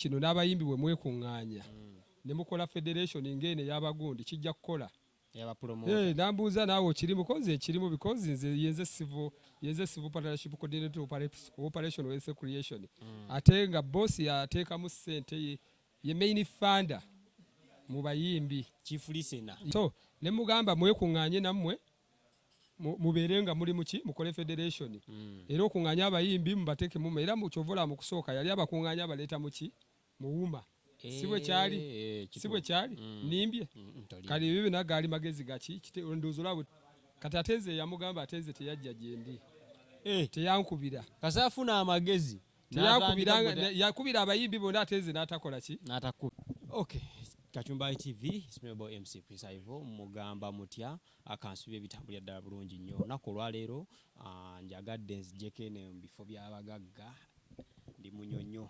kino n'abayimbi bwe mwekuŋŋaanya ne mukola federation ngene y'abagundi kijja kukola yaba promoter nambuuza naawe ekirimu koze ekirimu because nze yenze civil partnership coordinator operation with creation ate nga boss yateekamu ssente ye main funder mu bayimbi chief listener so ne mugamba mwekuŋŋaanye nammwe mubeerenga muli muki mukole federation era okuŋŋaanya abayimbi mubateeke mu era mu kyovola mu kusooka yali abakuŋŋaanya abaleeta muki muwuma sibwe kyali nimbye kali bibi nagali magezi gachi ndozo labo kati ateze yamugamba ateze teyajja gyendi teyankubira kasafuna amagezi yakubira abayimbi bonna ateze n'atakola ki n'atakuba okay Kachumba TV Smebo MC Prince Ivo mugamba mutya akansubye ebitambulya ddala bulungi nnyo nakolwa leero njagadde nzijeke ne bifo by'abagagga ndi munyonyo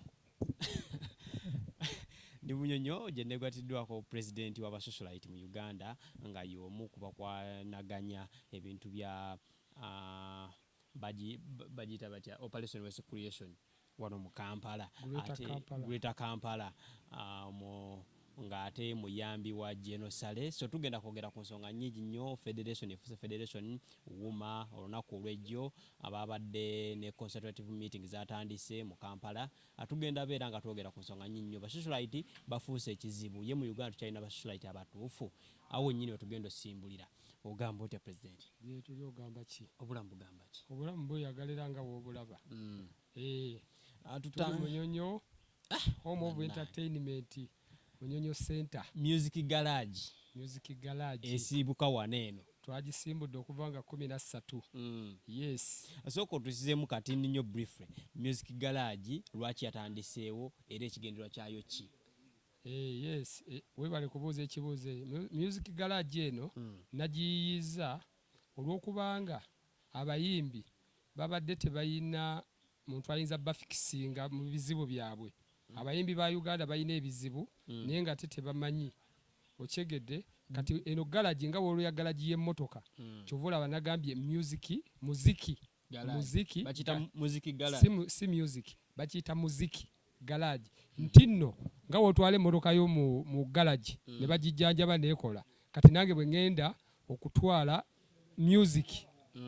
ndi munyonyo gye negwatiddwako president w'aba socialite mu Uganda nga y'omu kuba kwanaganya ebintu bya bagiyita batya operation with creation wano mu Kampala Greater Kampala ngate muyambi wa Genosale so tugenda kwogera ku nsonga nnyingi nnyo federation wuma olunaku olw'ejjo ababadde ne consultative meeting zatandise mu Kampala atugenda beera nga twogera ku nsonga nnyingi nnyo basocialite bafuuse ekizibu ye mu Uganda tukyalina basocialite abatuufu awo nnyini wetugenda osimbulira ogamba otya president tuli ogamba ki obulamu bugamba ki obulamu bweyagalira nga woobulaba tuli munyonyo home of entertainment Munyonyo Center Music Garage esibuka waneeno twagisimbudde okuva nga 13 yes asoko tusizemu kati nnyo briefly Music Garage lwaki yatandiseewo era ekigendererwa kyayo ki yes webale kubuuza ekibuuzo Music Garage eno nagiyiza olw'okubanga abayimbi babadde tebayina muntu ayinza bafikisinga mu bizibu byabwe abayimbi ba Uganda bayina ebizibu naye nga tebamanyi okyegedde kati eno garage nga wolo ya garage y'emmotoka kyovula banagambye muziki bakita muziki garage si music bakita muziki garage ntinno nga wotwale emmotoka yo mu garage ne bagijjanjaba nekola kati nange bwe ngenda okutwala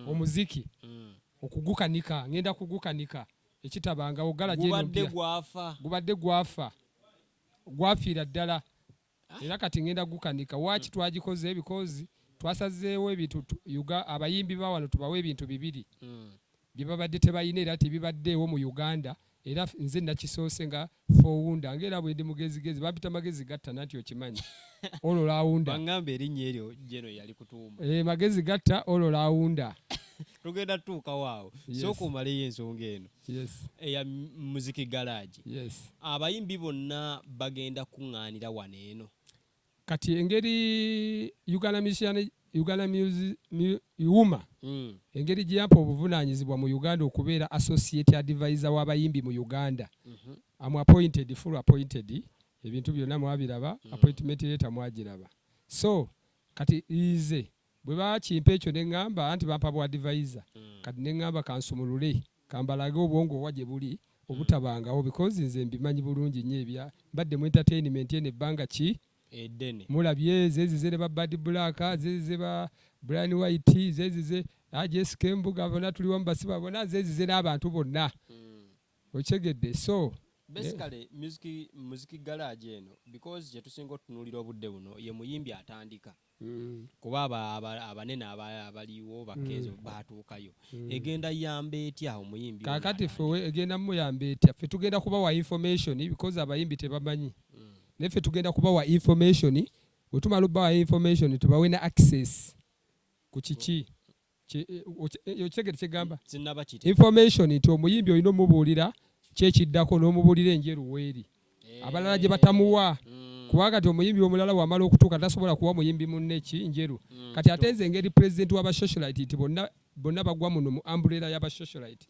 omuziki okugukanika ngenda kugukanika ekitabanga ogalaje gubadde gwafa gwafiira ddala era kati ngenda gukanika waaki twagikoze ebikozi twasazeewo ebintu abayimbi bawano tubawe ebintu bibiri bye babadde tebayina era tebibaddeewo mu Uganda era nze nakisoose nga fowunda ngera bwe ndi mugezigezi bapita magezi gatta nati okimanyi ololaawunda bangamba erinnya eryo jeno yali kutuuma magezi gatta ololaawunda tugenda tuuka waawo sooka omaleyo ensonga eno eya Music Garage abayimbi bonna bagenda kuŋŋaanira waneeno kati engeri Uganda Music Wuma engeri gyampa obuvunaanyizibwa mu Uganda okubeera associate advisor w'abayimbi mu Uganda full appointed ebintu byonna mwabiraba appointment letter mwagiraba so kati ize bwe bakimpa ekyo neŋŋamba anti bampa bwa advisor kati neŋŋamba kansumulule kambalage obwongo wagye buli obutabangawo because nze mbimanyi bulungi nnyo ebya mbadde mu entertainment ene ebbanga ki edene mulabye zezize ba Bad Black zezize ba Brian White zezize Jess Kembuga bona tuliwo mbasiba bona zezize n'abantu bonna okyegedde so basically music garage eno because jetusinga otunulira obudde buno ye muyimbi atandika kuba abanene abaliwo bakezo batuukayo egenda yambe etya omuyimbi kakati ffe egenda muyambe etya ffe tugenda kuba wa information because abayimbi tebamanyi neffe tugenda kuba wa information wetumala okuba wa information tubawe na access ku kiki okyegedde kyegamba information nti omuyimbi olina omubuulira kyekiddako n'omubuulira enjeru weeri abalala gye batamuwa kuba kati omuyimbi omulala wamala okutuuka tasobola kuwa muyimbi munne ki njeru kati ate nze engeri president w'abasocialite nti bonna bagwa muno mu umbrella y'abasocialite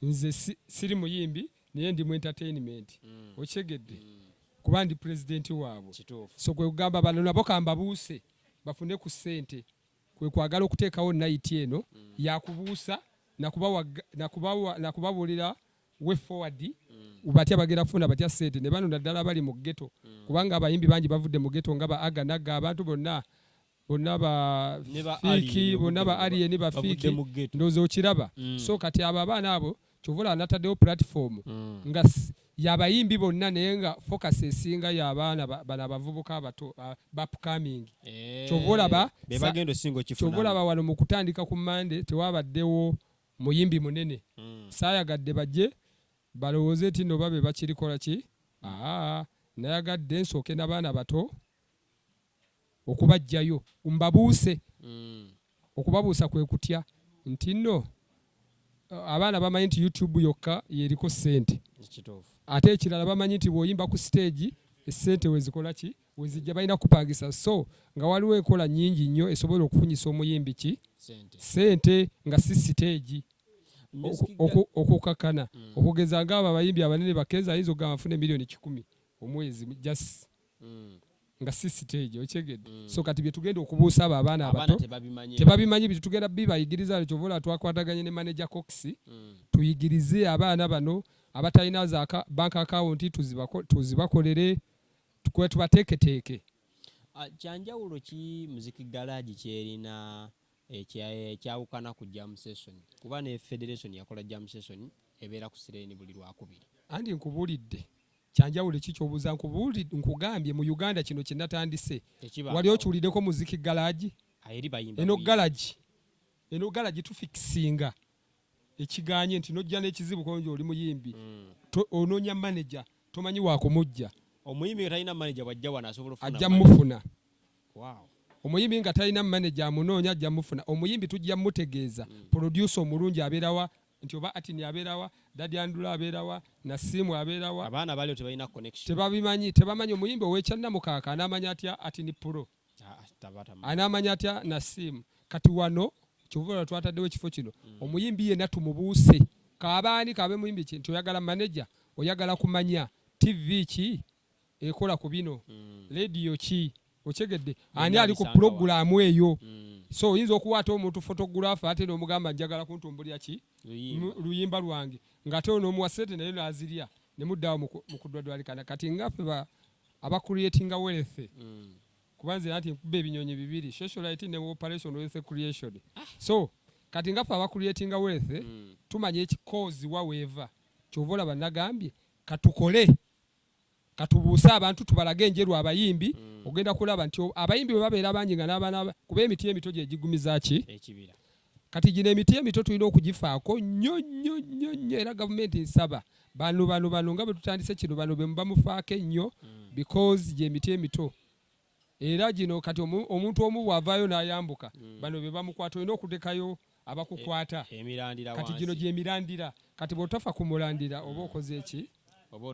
nze siri muyimbi naye ndi mu entertainment okyegedde kuba ndi president waabwe so kwe kugamba bano nabo kambabuuse bafune ku ssente kwe kwagala okuteekawo night eno yakubuusa nakubabuulira way forward batya bagenda kufuna batya sente ne bano naddala bali mu ghetto kubanga abayimbi bangi bavudde mu ghetto nga ba aganaga abantu bonna ba fiki bonna ba alien ba fiki ndozo okiraba so kati abo abaana abo kyovula anataddewo platform nga yabayimbi bonna naye nga focus esinga y'abaana bano abavubuka abato upcoming kyovulaba kyovulaba wano mu kutandika ku Monday tewabaddewo muyimbi munene saayagadde bajje balowooze nti no babe bakirikola ki nayagadde nsooke n'abaana bato okubajjayo mbabuuse okubabuusa kwe kutya nti nno abaana bamanyi nti YouTube yokka yeriko ssente ate ekirala bamanyi nti bw'oyimba ku stage essente wezikola ki wezijja balina kupangisa so nga waliwo enkola nnyingi nnyo esobola okufunyisa omuyimbi ki ssente nga si stage okukakana okugeza ng'abo abayimbi abanene bakenza ayinza okugamba afune miliyoni 10 omwezi just nga si stage okyegedde so kati bye tugenda okubuusa abo abaana abato tebabimanyi bye tugenda bibayigiriza kyovola twakwataganye ne manager Cox tuyigirize abaana bano abatalina za bank account tuzibakolere tukwe tubateeketeeke. Kyanjawulo ki muziki garage kyerina ekyawukana ku jam session kuba ne federation yakola jam session ebeera ku sireni buli lwakubiri andi nkubulidde kyanjawulo kikyobuuza nkugambye mu Uganda kino kinnatandise wali okiwuliddeko muziki garage eno garage tufikisinga ekiganye nti nojja n'ekizibu konje oli muyimbi onoonya manager tomanyi waakumujja omuyimbi nga talina manager wajja wana asobola okufuna ajja mufuna omuyimbi nga talina manager amunoonya ajja mufuna omuyimbi tujja mutegeeza producer omulungi abeerawa nti oba atini abeerawa Daddy Andula abeerawa Nasimu abeerawa abaana bali tebalina connection tebamanyi omuyimbi ow'ekyanna mukaaka anamanya atya atini pro anamanya atya Nasimu kati wano kyovula twataddewo ekifo kino omuyimbi yenna tumubuuse kabaani kabe muyimbi nti oyagala manager oyagala kumanya TV ki ekola ku bino radio ki okyegedde ani ali ku program eyo so oyinza okuwaata omuntu photographer ate n'omugamba njagala kuntumbulira ki luyimba lwange ng'ate onoomuwa sente naye n'azirya ne muddawo mu kudwadwalikana kati ngaffe abacreatinga wealth kubanze nati nkubbe ebinyonyi bibiri socialite ne operation wealth creation so kati ngaffe abacreatinga wealth tumanye ekikozi waweeva kyovola bannagambye katukole katubuusa abantu tubalage enjeru abayimbi ogenda kulaba nti abayimbi bwe babeera bangi nga n'abaana kuba emiti emito gye gigumiza ki ekibira kati gino emiti emito tulina okugifaako nnyo era gavumenti nsaba bano nga bwe tutandise kino bano be mubamufaako ennyo because gye emiti emito era gino kati omuntu omu bw'avaayo n'ayambuka bano be bamukwata olina okutekayo abakukwata kati gino gy'emirandira kati bw'otafa ku mulandira oba okoze eki oba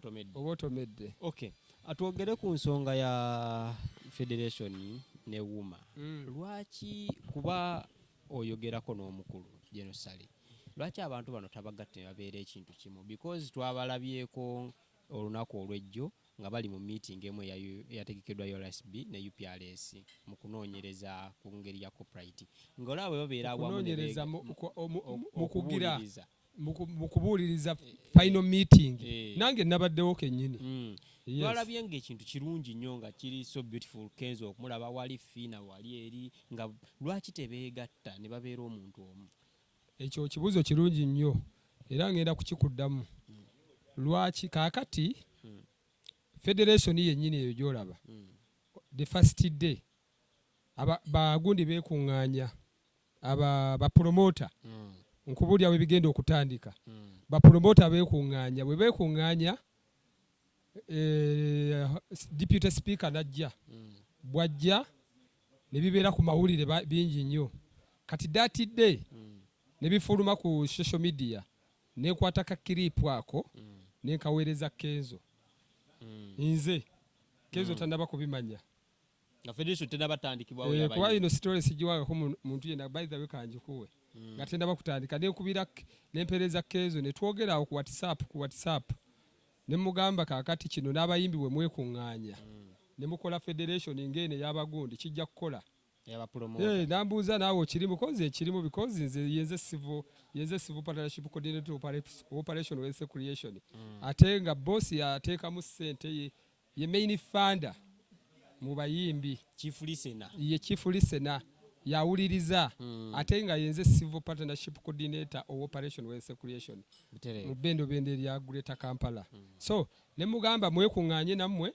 otomedde. Okay, atwogere ku nsonga ya federation ne wuma lwaki kuba oyogerako n'omukulu genosali lwaki abantu bano tabagatte ne babeera ekintu kimu because twabalabyeko olunaku olw'ejjo nga bali mu meeting emu eyategekeddwa URSB ne UPRS mu kunoonyereza ku ngeri ya copyright ng'olaba babeera awamu mu kubuuliriza final meeting nange nabaddewo kennyini twalabye ng'ekintu kirungi nnyo nga kiri so beautiful Kenzo okumulaba wali fiina wali eri nga lwaki tebeegatta ne babeera omuntu omu ekyo kibuuzo kirungi nnyo era ngenda kukikuddamu lwaki kaakati federation yennyini eyo gy'olaba the first day bagundi beekuŋŋaanya bapromota nkubulya bwe bigenda okutandika bapromota beekuŋŋaanya bwe beekuŋŋaanya deputy speaker najja bwajja ne bibeera ku mawulire bingi nnyo kati that day ne bifuluma ku social media nekwata ka kiripu ako nenkaweereza Kenzo nze Kenzo tannaba kubimanya nga federation tenabatandikibwawo kuba ino story sigiwagako muntu yenna by the way kanjikuwe nga tennaba kutandika nekubira nempereza Kenzo netwogerawo ku whatsapp nemugamba kaakati kino n'abayimbi bwe mwekuŋŋaanya ne mukola federation ngene y'abagundi kijja kukola nambuuza naawe kirimu koze ekirimu because nze yenze civil partnership coordinator operation wealth creation ate nga boss yateekamu ssente ye main funder mu bayimbi chief listener yawuliriza ate nga yenze civil partnership coordinator operation wealth creation mu bendo lya Greater Kampala so ne mugamba mwekuŋŋaanye nammwe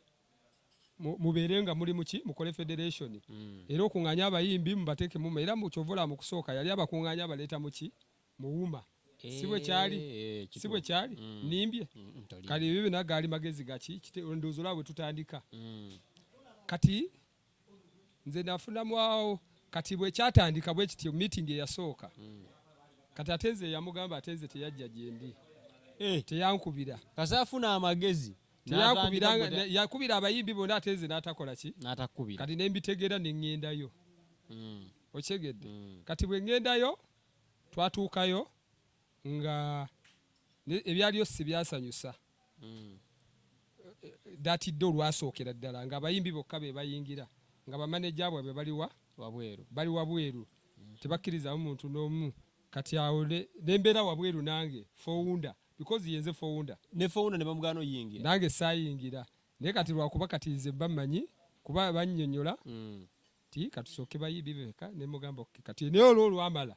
mubeere nga muli muki mukole federation era okuŋŋaanya abayimbi mubateeke mu era mu kyovola mu kusooka yali abakuŋŋaanya abaleeta muki muwuma sibwe kyali nimbye kali ebyo byonna gaali magezi gaki ndowooza olaba bwe tutandika kati nze nafunamu awo kati bwe kyatandika bwe kityo meeting eyasooka kati ate nze yamugamba ate nze teyajja gyendi teyankubira kasaafuna amagezi yakubira abayimbi bonna ate nze n'atakola ki kati nembitegeera neŋŋendayo okyegedde kati bwe ŋŋendayo twatuukayo nga ebyaliyo si byasanyusa datidde olwasookera ddala nga abayimbi bokka be bayingira nga bamaneja bwabwe bali wabweru tebakkirizamu muntu n'omu kati awo nembeera wabweru nange founder because yenze founder ne bamugano yingira nange saayingira naye kati lwakuba kati nze bamanyi kuba bannyonnyola ti katusooke bayimbi beka ne mugamba kati naye olwamala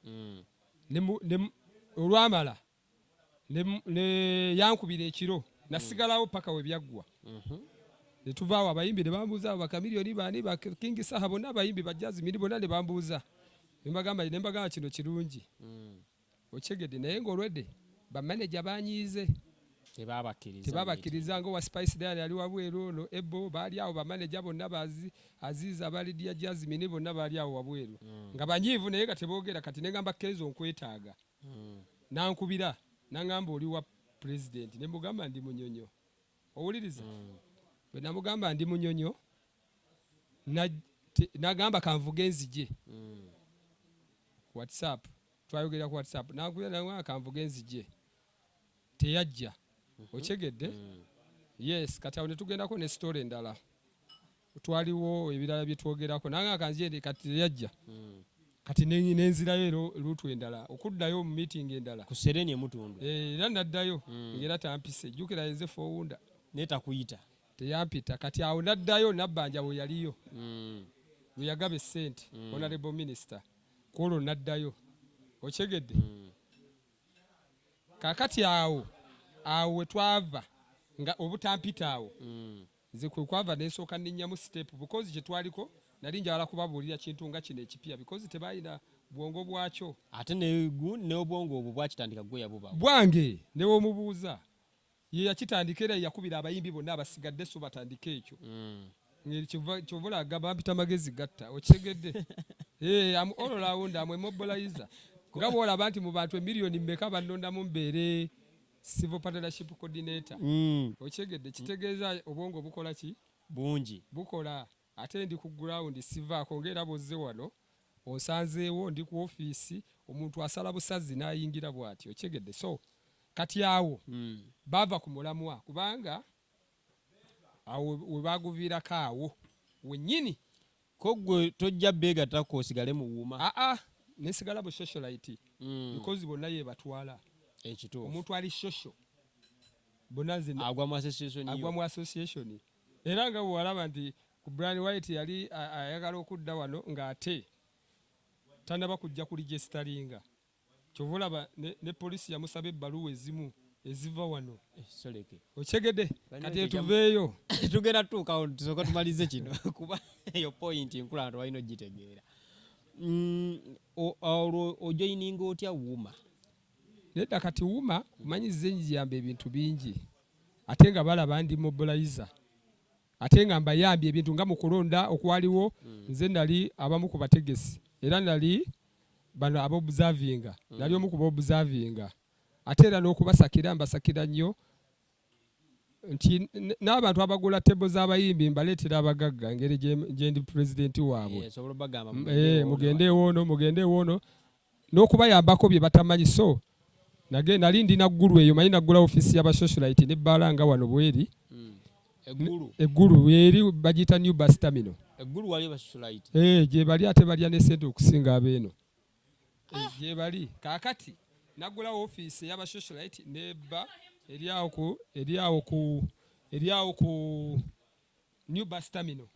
olwamala ne yankubira ekiro nasigalawo paka we byaggwa ne tuvaawo abayimbi ne bambuuza bakamiliyoni baani bakingi saha bonna abayimbi bajjazi miri bonna ne bambuuza ne mbagamba kino kirungi okyegedde naye ng'olwedde bamaneja banyiize tebabakkiriza ngaowa spice dial ali wabweru ono ebo baali awo bamaneja bonna aziza abalidia jasmine bonna baali awo wabweru nga banyiivu naye nga teboogera kati negamba Kenzo nkwetaaga nankubira nangamba oli wa president ne mugamba ndi munyonyo owuliriza bwe namugamba ndi munyonyo nagamba kanvuge nzije WhatsApp twayogera ku WhatsApp nakubira kanvuge nzije teyajja okyegedde yes kati awo netugendako ne story endala twaliwo ebirala byetwogerako nange kanzije kati teyajja kati nenzirayo lutu endala okuddayo mu meeting endala ku Sereni emutundu era naddayo ngera tampise jjukira yenze founder netakuyita teyampita kati awo naddayo nabbanja bwe yaliyo bwe yagaba essente honorable minister kwolwo naddayo okyegedde kakati awo wetwava nga obutampita awo nze kwe kwava nensooka nennyamu step because kyetwaliko nali njagala kubabuulira kintu nga kino ekipya because tebalina bwongo bwakyo ate neobwongo obwo bwakitandika gwe yabuba bwange newomubuuza ye yakitandika era yakubira abayimbi bonna abasigadde so batandika ekyo kyovula agamba mpita magezi gatta okitegedde am all around amwe mobilizer nga bwolaba nti mu bantu emiliyoni mmeka bannondamu mbeere civil partnership coordinator okitegedde kitegeeza obwongo bukola ki bungi bukola ate ndi ku ground sivaako ngera bozze wano onsanzeewo ndi ku ofiisi omuntu asala busazi n'ayingira bw'ati okitegedde so kati awo bava ku mulamwa kubanga awo we baguviirako awo wennyini ko gwe tojja beegattako osigale mu wuuma nesigala bu socialite because bonna ye batwala ekituufu omuntu ali social bonna nze agwa mu association era nga bwalaba nti ku Brian White yali ayagala okudda wano ng'ate tanaba kujja ku registeringa kyovulaba ne polisi yamusaba ebbaluwa ezimu eziva wano okyegedde kati tuveeyo tugenda tutuukawo tusooka tumalize kino kuba eyo point nkula nti walina ogitegeera ojoyininga otya wuuma nedda kati wuuma manyize njiyamba ebintu bingi ate nga balaba ndi mobilizer ate nga mbayambye ebintu nga mu kulonda okwaliwo nze nali abamu ku bategesi era nali bano abobservinga nali omu ku bobservinga ate era n'okubasakira mbasakira nnyo nti n'abantu abagula tebo z'abayimbi mbaleetera abagagga ngeri gye ndi pulezidenti waabwe mugende ewoono n'okubayambako bye batamanyi so nali ndina ggulu eyo manyi naggula ofiisi y'abasocialite n'ebbaala nga wano bweri eggulu eri bagiyita new bus terminal eggulu wali ba socialite gye bali ate balya ne sente okusinga abeeno gye bali kaakati nagulawo ofiisi ey'aba socialite nebba eryawo ku new bus terminal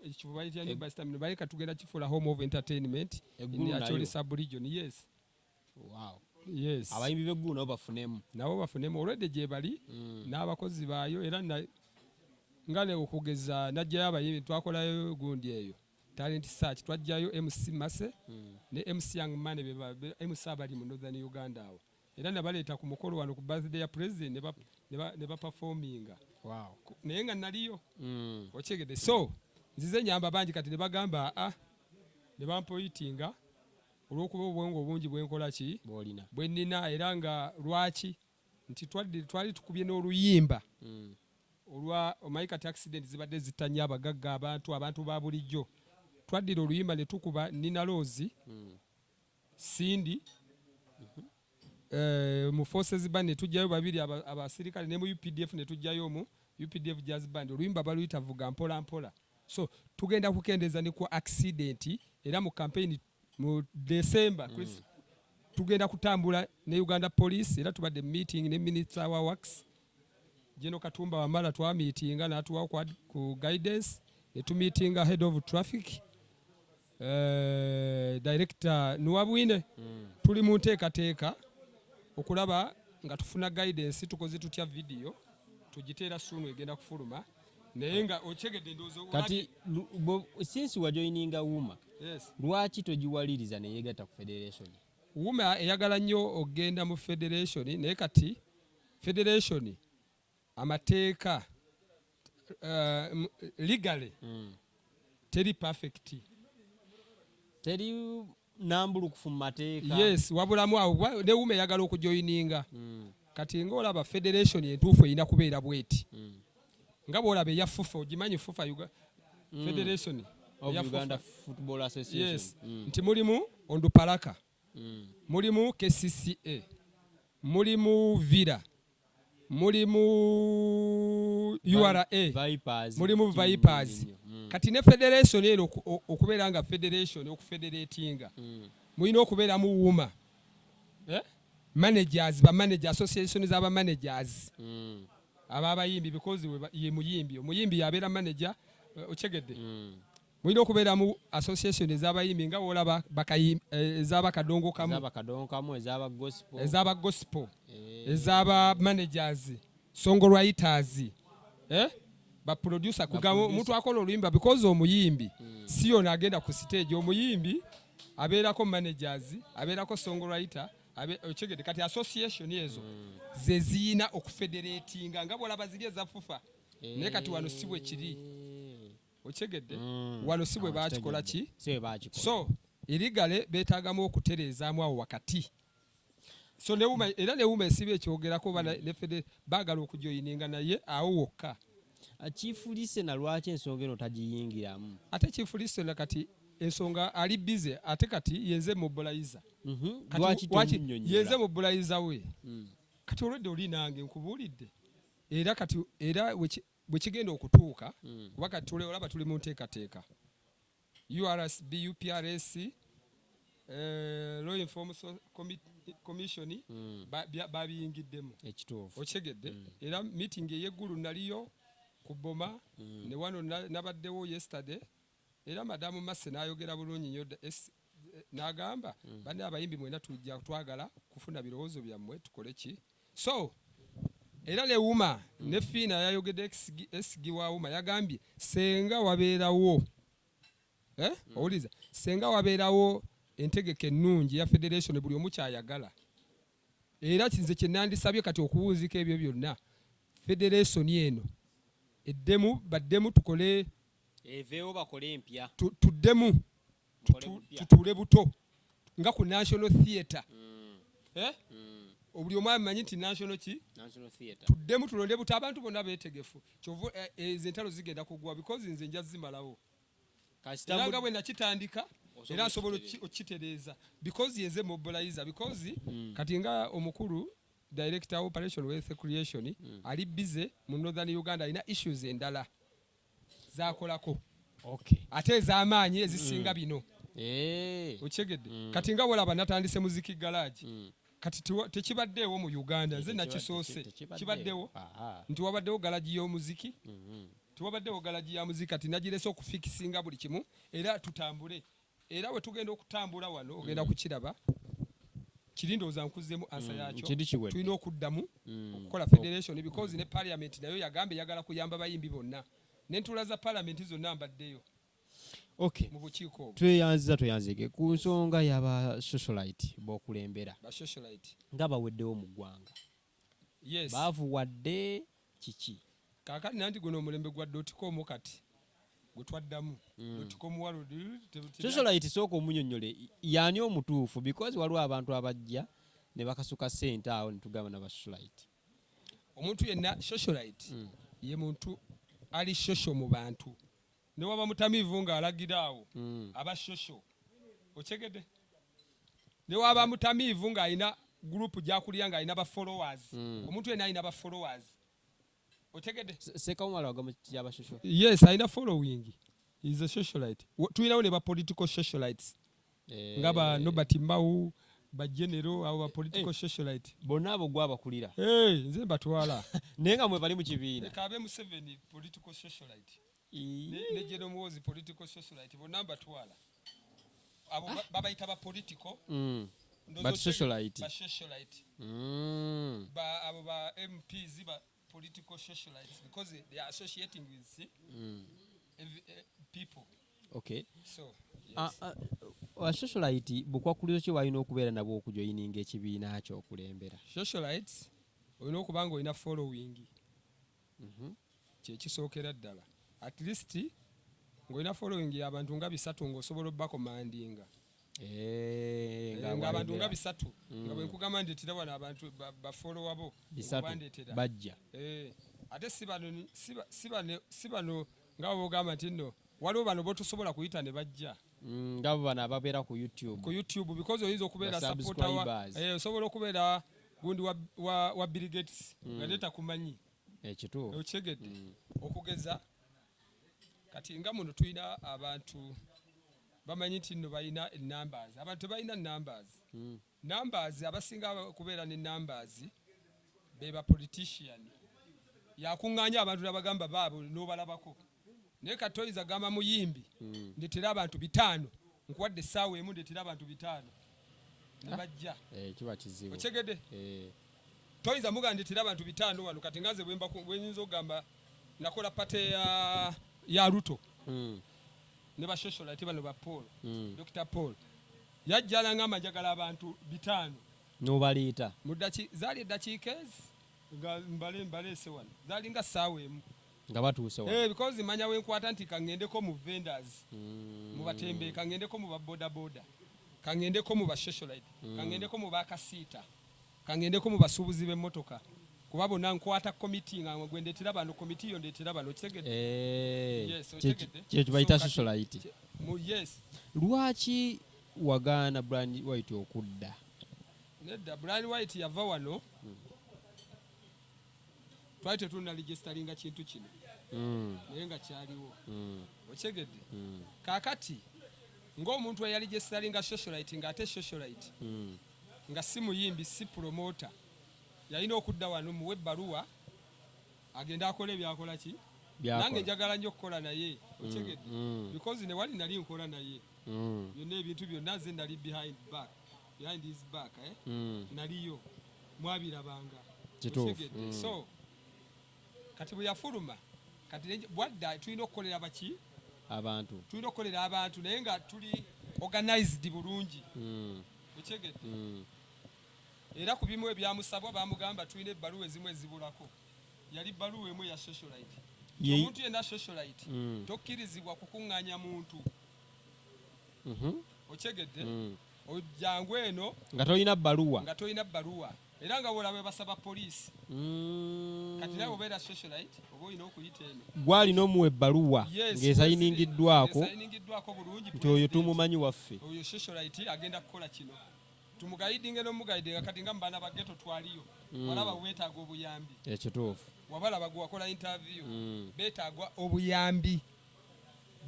ekifu bayitya new bus terminal bali katugenda kifuula home of entertainment in Acholi sub-region. Yes. Wow. Yes. Abayimbi b'eggulu nabo bafunemu olwedde gye bali n'abakozi baayo era nga ne okugeza najjayo abayimbi twakolayo gundi eyo talent search twajjayo MC Mase ne MC Young Man MC abali mu Northern Uganda awo era nabaleeta ku mukolo wano ku birthday ya president ne ba performinga. Wow. Naye nga naliyo okyegedde so nzize nyamba bangi kati ne bagamba ne bampoyitinga olw'okuba obwongo obungi bwenkola ki bwe nnina era nga lwaki nti twali tukubye n'oluyimba olwa omanyi kati accident zibadde zitanya abagagga abantu ba bulijjo twaddira oluyimba ne tukuba Nina Rose Cindy mu forces band ne tujjayo babiri abasirikale ne mu UPDF ne tujjayo mu UPDF jazz band oluyimba baluyita vuga mpola mpola. So tugenda kukendeza ne ku accident era mu campaign mu December tugenda kutambula ne Uganda Police era tubadde meeting ne Minister wa Works Jeno Katumba Wamala twa meetinga n'atuwa ku guidance ne tu meetinga head of traffic director Nuwabwine tuli mu nteekateeka okulaba nga tufuna guidance tukoze tutya video tugiteera sunu egenda kufuluma naye nga okyegedde ndozo kati since wajoininga Wuma. Yes. Lwaki togiwaliriza ne yegatta ku federation? Wuma eyagala nnyo ogenda mu federation naye kati federation amateeka legally teri perfect teri nambulukufu mu mateeka. Yes, wabulamu awo ne Wuma eyagala okujoininga kati ng'olaba federation entuufu erina kubeera bweti nga bw'olaba eya FUFA ogimanyi FUFA federation of Uganda Football Association. Yes. Nti mulimu Ondupalaka mulimu KCCA mulimu Vira mulimu URA mulimu Vipers kati ne federation eno okubeera nga federation okufederatinga mulina okubeera mu Wuma managers ba manager association z'aba managers ababayimbi because ye muyimbi yabeera manager okyegedde mulina okubeera mu association ez'abayimbi nga wolaba ez'abakadongo kamu ez'aba gospel ez'aba managers songwriters ba producer kugamba omuntu akola oluyimba because omuyimbi si yona agenda ku stage omuyimbi abeerako managers abeerako songwriter okyegedde kati association ezo ze ziina okufederatinga nga bwolaba ziri eza FUFA naye kati wano si bwe kiri okyegedde wano si bwe bakikola ki so erigale beetaagamu okutereezaamu awo wakati so era ne Wuma esiba ekyogerako baagala okujoyininga naye awo wokka. Chief Listener lwaki ensonga eno tagiyingiramu? Ate Chief Listener kati ensonga ali busy ate kati yenze mobilizer. Lwaki yenze mobilizer we kati olwedde oli nange nkubuulidde era bwe kigenda okutuuka kuba kati tule olaba tuli mu nteekateeka URSB UPRS Law Enforcement Commission babiyingiddemu ekituufu okyegedde era meeting ey'eggulu naliyo ku Boma ne wano nabaddewo yesterday era madamu Mase n'ayogera bulungi nnyo n'agamba banne abayimbi mwena tujja twagala kufuna birowoozo byammwe tukole ki so era ne Wuma ne Fiina yayogedde esigi wa Wuma yagambye senga wabeerawo owuliza senga wabeerawo entegeke ennungi ya federation buli omu kyayagala era kinze kye nandisabye kati okuwuuzika ebyo byonna federation eno eddemu baddemu tukole eveewo bakole empya tuddemu tutuule buto nga ku National Theatre obuli omu amanyi nti National Theatre tuddemu tulonde buto abantu bonna beetegefu kyovu ezo entalo zigenda kugwa because nze nja zimalawo era nga bwe nakitandika era nsobola okitereeza because yenze mobilizer because kati nga omukulu director operation wealth creation ali busy mu Northern Uganda alina issues endala zakolako Okay. Ate ez'amaanyi ezisinga bino. Ochegedde. Kati nga olaba natandise muziki garage. Kati tekibaddeewo mu Uganda. Nze nakisoose. Kibaddeewo. Nti wabaddewo garage y'omuziki. Tiwabaddewo garage ya muziki kati nagirese okufikisinga buli kimu era tutambule. Era we tugenda okutambula wano ogenda kukiraba. Kirindooza nkuzemu ansa yakyo. Tulina okuddamu okukola federation because ne parliament nayo yagambe yagala kuyamba bayimbi bonna. N'entula za parliament zonna mbaddeyo. Okay. Mu bukiiko obwo. Tweyanzike ku nsonga y'aba socialite b'okulembera. Ba socialite. Nga baweddewo mu ggwanga. Yes. Baavuwadde kiki? Kaakati nanti guno omulembe gwa .com kati gwe twaddamu. .com walo socialite sooka omunnyonnyole y'ani omutuufu because waliwo abantu abajja ne bakasuka ssente awo ne tugamba n'aba socialite. Omuntu yenna socialite ye muntu ali social mu bantu. Ne waba mutamiivu ng'alagira awo aba social. Ochegedde? Ne waba mutamiivu ng'alina group gy'akulira ng'alina ba followers. Omuntu yenna alina ba followers. Ochegedde? Sekamala wagamba kyaba social. Yes, alina following. He's a socialite. Tulinawo ne ba political socialites. Ngaba Nobert Mbau, ba general abo ba political socialite. Bonna abo gwabakulira. Nze batwala. Naye nga mwe bali mu kibiina. Kabe mu 7 political socialite. Ne General Muwozi political socialite bonna batwala. Abo babayita ba political. But socialite. Ba socialite. Abo ba MPs ba political socialites because they are associating with people. Okay. So, yes. Socialite bukwakulizo ki walina okubeera nabo okujoyininga ekibiina kyo okulembera? Socialites olina okuba nga olina following. Kyekisookera ddala. At least ng'olina following y'abantu nga 3 ng'osobola obbakomandinga. Nga abantu nga 3 nga bwe nkugamba ndeetera wano abantu bafollowa bo bandeetera bajja. Ate si bano nga bw'ogamba nti nno waliwo bano botusobola kuyita ne bajja ngabo bano ababeera ku YouTube because oyinza okubeera supporter osobola okubeera gundi wa Bill Gates nga tetakumanyi ekituufu. Okigedde okugeza kati nga muno tulina abantu bamanyi nti nno balina numbers. Abantu tebalina numbers. Numbers abasinga kubeera ne numbers be ba politician. Yakuŋŋaanya abantu n'abagamba baabo n'obalabako. Naye kati oyinza gamba muyimbi ndeetera abantu 5 nkuwadde essaawa emu ndeetera abantu 5 ne bajja. Kiba kizibu. Okigedde? Toyinza mugamba ndeetera abantu 5 wano kati ngaze bwe nyinza ogamba nakola pate ya Ruto. Ne ba socialite bano ba Paul. Dr. Paul. Yajjala ngamba njagala abantu 5. N'obaliita. Zaali eddakiika ezi nga mbaleese wano. Zaali nga ssaawa emu. Nga batuuse wano. Because manya wenkwata nti kangendeko mu vendors. Mu batembe kangendeko mu boda boda. Kangendeko mu ba socialite. Kangendeko mu bakasiita. Kangendeko mu basuubuzi b'emmotoka. Kuba bonna nkwata committee nga gwendetera bano committee yo ndetera bano kitegedde. Yes, kye bayita socialite. Yes. Lwaki wagaana Brian White okudda? Nedda Brian White yava wano. Twali tetuna registeringa kintu kino. Naye nga kyaliwo. Okigedde. Kaakati ng'omuntu eyali registeringa socialite nga ate socialite. Nga si muyimbi si promoter. Yalina okudda wano muwe ebbaluwa agenda akola ebyakola ki? Nange njagala nnyo okukola naye. Okigedde. Because ne wali nali nkola naye. Byonna ebintu byonna nze nali behind his back. Naliyo mwabirabanga. Kituufu. So kati bwe yafuluma kati bwadda tulina okukolera baki? Abantu. Tulina okukolera abantu naye nga tuli organized bulungi. Okigedde. Era ku bimu ebyamusabwa bamugamba tulina ebbaluwa ezimu ezibulako. Yali bbaluwa emu ya socialite. Omuntu yenna socialite tokkirizibwa kukuŋŋaanya muntu. Okigedde. Ojjangu eno nga tolina bbaluwa. Era nga bw'olaba basaba poliisi. Kati nawe obeera socialite oba olina okuyita eno. Gwalina omuwa ebbaluwa ng'esayiningiddwako bulungi nti oyo tumumanyi waffe. Oyo socialite agenda kukola kino. Tumugayidinga n'omugayidinga kati nga mbaana ba ghetto twaliyo. Walaba weetaaga obuyambi. Ekituufu. Wabalaba gwe wakola interview. Beetaaga obuyambi.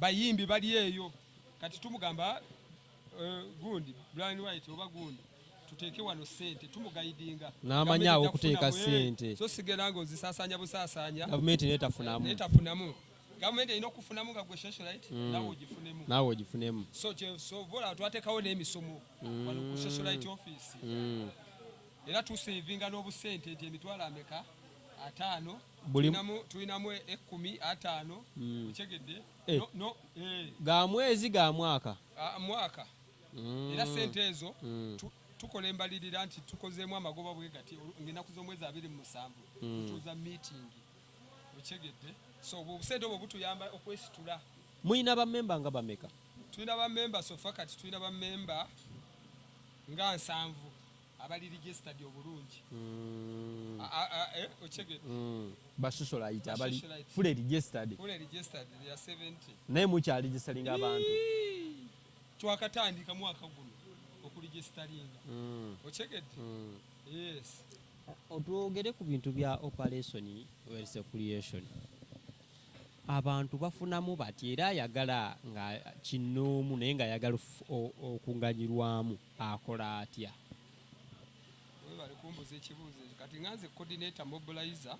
bayimbi bali eyo kati tumugamba gundi blind white oba gundi tuteeke wano sente tumugayidinga n'amanyawo okuteeka sente so sigera ngo zisasanya busasanya gavumenti netafunamu gavumenti erina okufunamu nga gwe socialite nawe ogifunemu so vola twateekawo n'emisomo wano ku socialite office era tusevinga n'obusente nti emitwalo ameka 5 tulinamu 10 okyegedde ga mwezi ga mwaka era sente ezo tukola embalirira nti tukozeemu amagoba bwe gati ng'ennaku z'omwezi 27 tutuuza meeting okyegedde so obusente obwo butuyamba okwesitula. Muyina bammemba nga bameka? Tulina bammemba sofa kati tulina bammemba nga 7 abali registered obulungi okyegedde basocialite abali fully registered ya 70 naye mukyali registered abantu twakatandika mwaka guno okuregistaringa okyegedde yes. Otwogere ku bintu bya operation wealth creation. Abantu bafunamu bati era ayagala nga kinoomu naye nga ayagala okunganyirwamu akola atya? Bali kumbuza ekibuuzo kati nganze coordinator mobilizer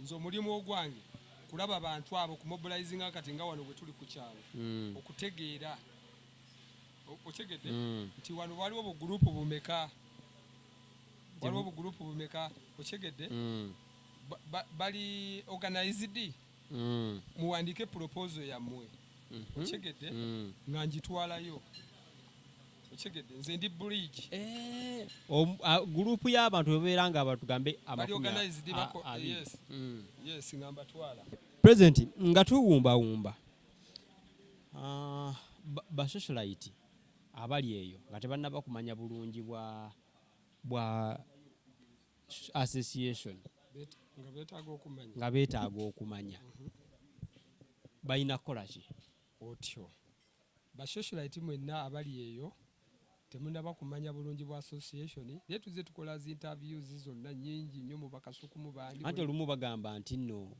nze omulimu ogwange kulaba abantu abo ku mobilizinga kati nga wano bwe tuli ku kyalo okutegeera okyegedde nti wano waliwo obugurupu bumeka okyegedde bali organized muwandike proposal yammwe okyegedde nga ngitwalayo okyegedde nze ndi bridge gurupu y'abantu bebeera nga batugambe yes nga mbatwala president nga tuwumbawumba basocialite abali eyo nga tebannaba kumanya bulungi bwa association nga beetaaga okumanya balina kukola ki otyo? Basocialite mwenna abali eyo temunaba kumanya bulungi bwa association naye tuze tukola zi interviews zonna nyingi nnyo mu bakasuku mu bandi anti olumu bagamba nti nno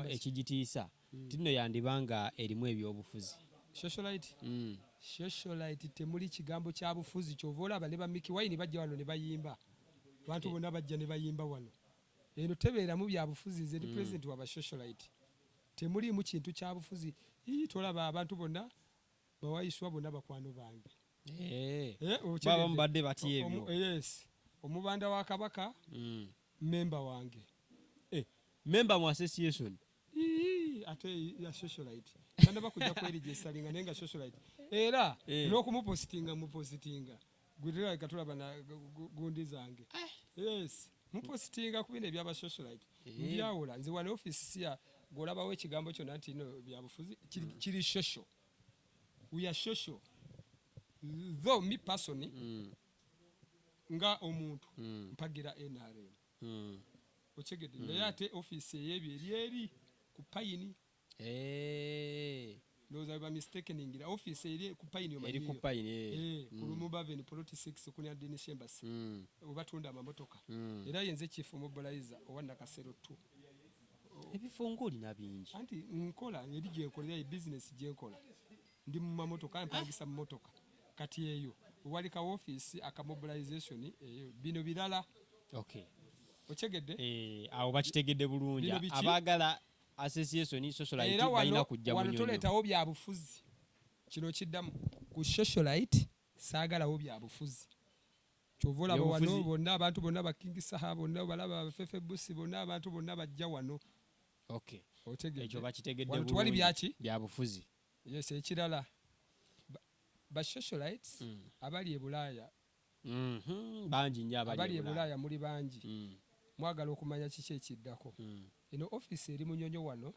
ekigitiisa tinno yandibanga erimu ebyobufuzi socialite temuli kigambo kya bufuzi kyova olaba ne bamiki wayini bajja wano ne bayimba abantu bonna bajja ne bayimba wano eno tebeeramu bya bufuzi nze ndi president wa basocialite temuliimu kintu kya bufuzi tolaba abantu bonna bawayiswa bonna bakwano bange baba mbadde bati ebyo yes omubanda wa kabaka member wange member mu association ate ya socialite kandi bakujja kweregistaringa nenga socialite era n'okumupositinga mupositinga gwirira katulaba na gundi zange yes mupositinga kubine byaba socialite byawula nze wano office sia golabawo ekigambo kyonna nti no byabufuzi kiri social we are social though me personally nga omuntu mpagira NRM okyegedde naye ate office eyebyo eri ku payini ndoza ba mistakeningira office eri ku payini eri ku payini ku Lumumba Avenue Plot 6 ku Nyadini Chambers obatunda amamotoka era yenze chief mobilizer owanda kasero 2 ebifunguli na bingi anti nkola eri gye nkolera business gye nkola ndi mu mamotoka mpagisa mu motoka kati eyo wali ka office aka mobilization bino bilala okyegedde awo bakitegedde bulungi abagala association socialite balina kujja wano tuleetawo bya bufuzi kino kiddamu ku socialite saagalawo bya bufuzi kyovola wano bonna abantu bonna bakingisa bonna balaba bafefe busi bonna abantu bonna bajja wano otegedde ekyo bakitegedde bulungi bya bufuzi yes ekirala ba socialites abali e Bulaaya bangi nnyo abali e Bulaaya muli bangi mwagala okumanya kiki ekiddako eno office eri Munyonyo wano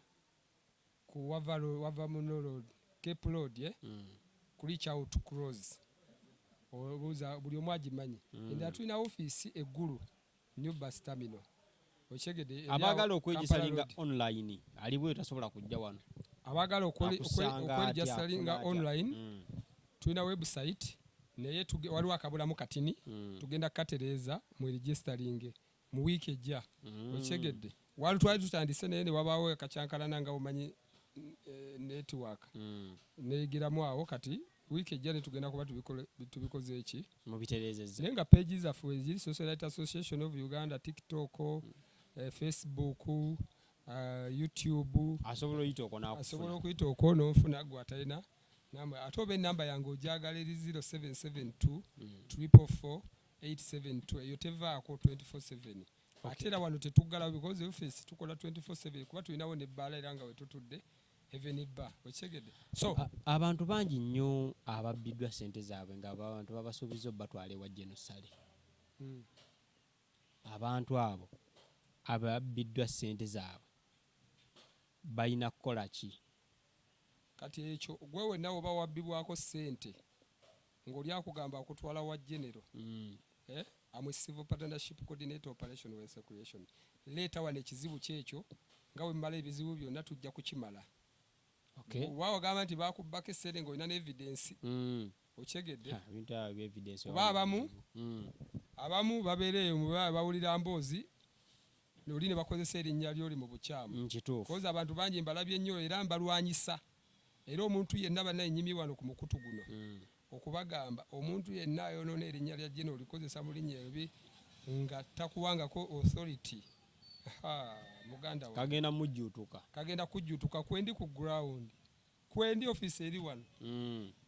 ku wava Muno Road Cape Road ku reach out to cross obuza buli omu agimanyi enda tulina office eggulu New Bus Terminal okyegedde abagala okwegisalinga online aliwe tasobola kujja wano abagala okwegisalinga online tulina website naye waliwo akabulamu katini tugenda katereza mu registering mu week ejja okyegedde wali twali tutandise naye ne wabaawo akacyankalana nga omanyi network negiramu awo kati wiki ejja ne tugenda kuba tubikoze eki mubitereezezza naye nga page zaffe eziri Socialite Association of Uganda, TikTok, Facebook, YouTube, asobola okuyita okwo n'ofuna gwatalina namba ate oba enamba yange ojagala eri 0772 444 872 eyo tevaako 24/7 ate era wano tetuggalawo because office tukola 24/7 kuba tulinawo nebbaala era nga wetutudde heaven bar okigedde. So abantu bangi nnyo ababbiddwa ssente zaabwe nga abantu babasuubiza batwala ewa genosale. Abantu abo ababbiddwa ssente zaabwe balina kukola ki? Kati ekyo gwe wenna oba wabbibwako ssente ng'oli akugamba akutwala wa genero amwe civil partnership coordinator operation wa secretion leeta wano ekizibu kyekyo nga we mmala ebizibu byonna tujja kukimala. Wawagamba nti bakubbako essente ng'olina n'evidence okyegedde oba abamu babeereeyo bawulira mboozi oli ne bakozesa erinnya ly'oli mu bukyamu koza abantu bangi mbalabye nnyo era mbalwanyisa era omuntu yenna bannayenyimye wano ku mukutu guno okubagamba omuntu yenna ayonoona erinnya lya jeno olikozesa mu linnya ebi nga takuwangako authority muganda kagenda kujjutuka kwendi ku ground kwendi office eri wano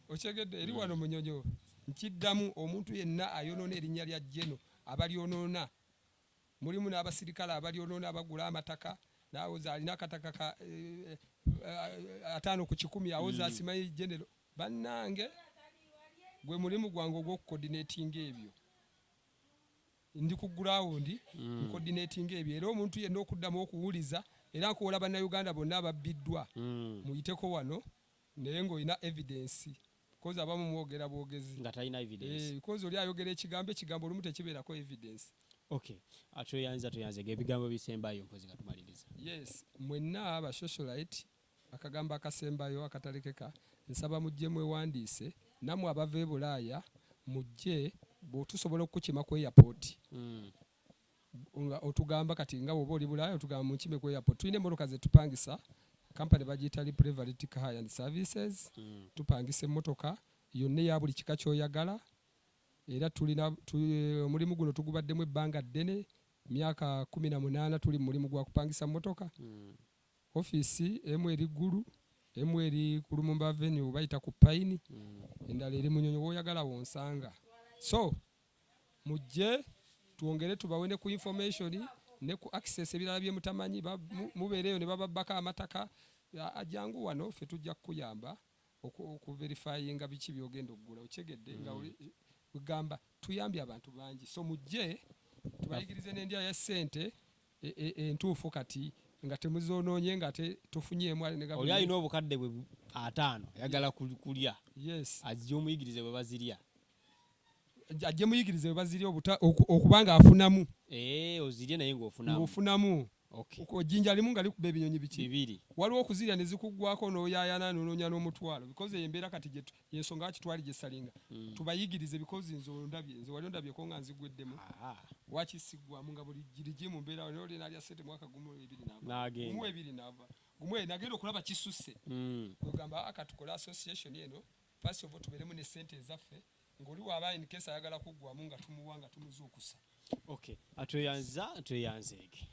okyegedde eri wano munyonyo nkiddamu omuntu yenna ayonoona erinnya lya jeno abalyonoona mulimu n'abasirikale abalyonoona abagula amataka nawoza alina akataka ka 5 ku 10 awoza asimayi genero bannange gwe mulimu gwange ogw'okucoordinating ebyo ndi ku ground coordinating ebyo era omuntu yenna okuddamu okuwuliza era nkuwola bannayuganda bonna ababbiddwa muyiteko wano naye ng'olina evidence because abamu mwogera bwogezi nga talina evidence because oli ayogera ekigambo olumu tekibeerako evidence. Tuyanze ebigambo bisembayo mpozi nga tumaliriza. Yes, mwenna aba socialite akagambo akasembayo akatalekeka nsaba mujje mwewandiise namwe abava e Bulaaya mujje bw'otusobola okukima ku airport otugamba kati nga bw'oba oli Bulaaya otugamba munkime ku airport. Tulina emmotoka ze tupangisa company bagiyita Private Car and Services tupangisa emmotoka yonna eya buli kika ky'oyagala era tulina omulimu guno tugubaddemu ebbanga ddene myaka 18 tuli mu mulimu gwa kupangisa mmotoka. Office emu eri ggulu emu eri ku Lumumba Avenue bayita ku Pine endala eri Munyonyo w'oyagala wonsanga. So mujje tuongere tubawene ku information ne ku access ebirala bye mutamanyi mubeereyo ne bababbaka amataka ajangu wano ffe tujja kukuyamba okuverifyinga biki byogenda okugula okyegedde nga ugamba tuyambye abantu bangi. So mujje tubayigirize n'endya ya ssente entuufu kati nga temuzonoonye nga tufunyeemu oli alina obukadde bwe 5 ayagala kulya ajje omuyigirize bwe bazirya ajje muyigirize bwe bazirya okubanga afunamu ozirye naye ng'ofunamu ojjinja limu nga likuba ebinyonyi bibiri waliwo okuzirya ne zikuggwako n'oyaayana n'onoonya n'omutwalo because embeera kati yensonga akitwali gye salinga tubayigirize because nze wali ondabyeko nga nzigweddemu wakisiggwamu nga buli girigi mu mbeera naye oli nalya ssente mwaka gumu 2 n'ava gumu nagenda okulaba kisusse ogamba akatukole association eno first of all tubeeremu ne ssente ezaffe ng'oli waaba in case ayagala kuggwamu nga tumuwa nga tumuzuukusa. Atweyanzeege